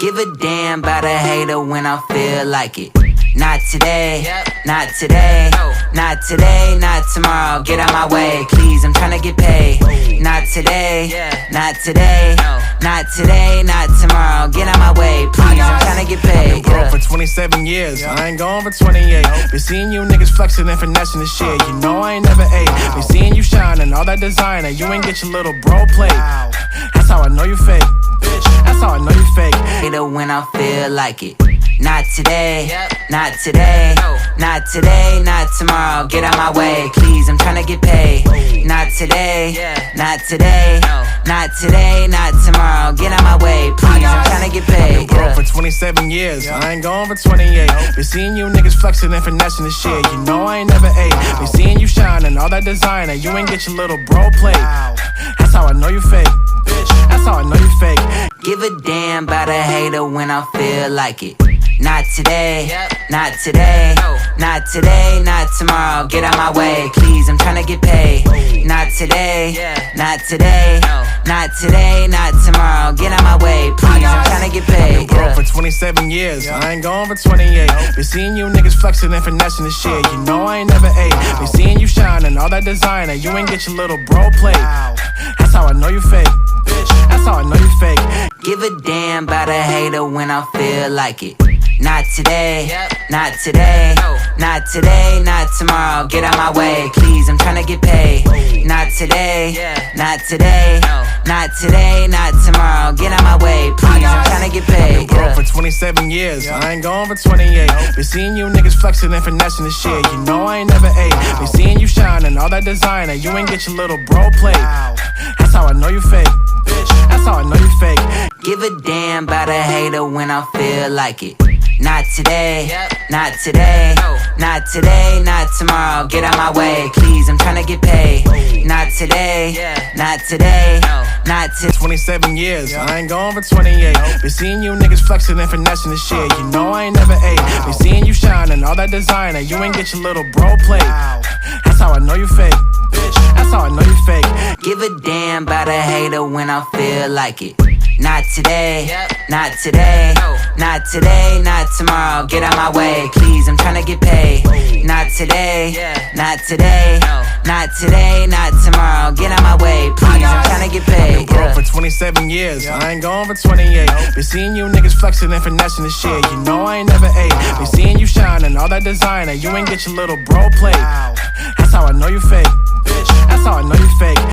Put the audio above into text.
Give a damn about a hater when I feel like it. Not today, not today, not today, not tomorrow. Get out my way, please, I'm tryna get paid. Not today, not today, not today, not tomorrow. Get out my way, please, I'm tryna get paid. Broke for 27 years, I ain't going for 28. Been seeing you niggas flexing and finessing the shit. You know I ain't never ate. Been seeing you shining, all that designer. You ain't get your little bro plate. That's how I know you fake, bitch. That's how I know you fake. Hater when I feel like it. Not today, not today, not today, not tomorrow. Get out my way, please, I'm tryna get paid. Not today, not today, not today, not tomorrow. Get out my way, please, I'm tryna get paid. Broke for 27 years, I ain't going for 28. Been seeing you niggas flexing and finessing the shit. You know I ain't never ate. Been seeing you shining, all that designer. You ain't get your little bro plate. That's how I know you fake, bitch. That's how I know you fake. Give a damn about a hater when I feel like it. Not today, not today, not today, not tomorrow. Get out my way, please, I'm tryna get paid. Not today, not today, not today, not tomorrow. Get out my way, please, I'm tryna get paid. Broke for 27 years, I ain't going for 28. Been seeing you niggas flexing and finessing the shit. You know I ain't never ate. Been seeing you shining, all that designer. You ain't get your little bro plate. That's how I know you fake, bitch. That's how I know you fake. Give a damn about a hater when I feel like it. Not today, not today, not today, not tomorrow. Get out my way, please, I'm tryna get paid. Not today, not today, not today, not tomorrow. Get out my way, please, I'm tryna get paid. Broke for 27 years, I ain't going for 28. Been seeing you niggas flexing and finessing the shit. You know I ain't never ate. Been seeing you shining, all that designer. You ain't get your little bro plate. That's how I know you fake, bitch. That's how I know you fake. Give a damn about a hater when I feel like it. Not today, not today, not today, not tomorrow. Get out my way, please, I'm tryna get paid. Not today, not today, not today. 27 years, I ain't going for 28. Been seeing you niggas flexing and finessing the shit. You know I ain't never ate. Been seeing you shining, all that designer. You ain't get your little bro plate. That's how I know you fake, bitch. That's how I know you fake. Give a damn about a hater when I feel like it. Not today, not today, not today, not tomorrow. Get out my way, please, I'm tryna get paid. Not today, not today, not today, not tomorrow. Get out my way, please, I'm tryna get paid. Broke for 27 years, I ain't going for 28. Been seeing you niggas flexing and finessing the shit. You know I ain't never ate. Been seeing you shining, all that designer. You ain't get your little bro plate. That's how I know you fake, bitch. That's how I know you fake.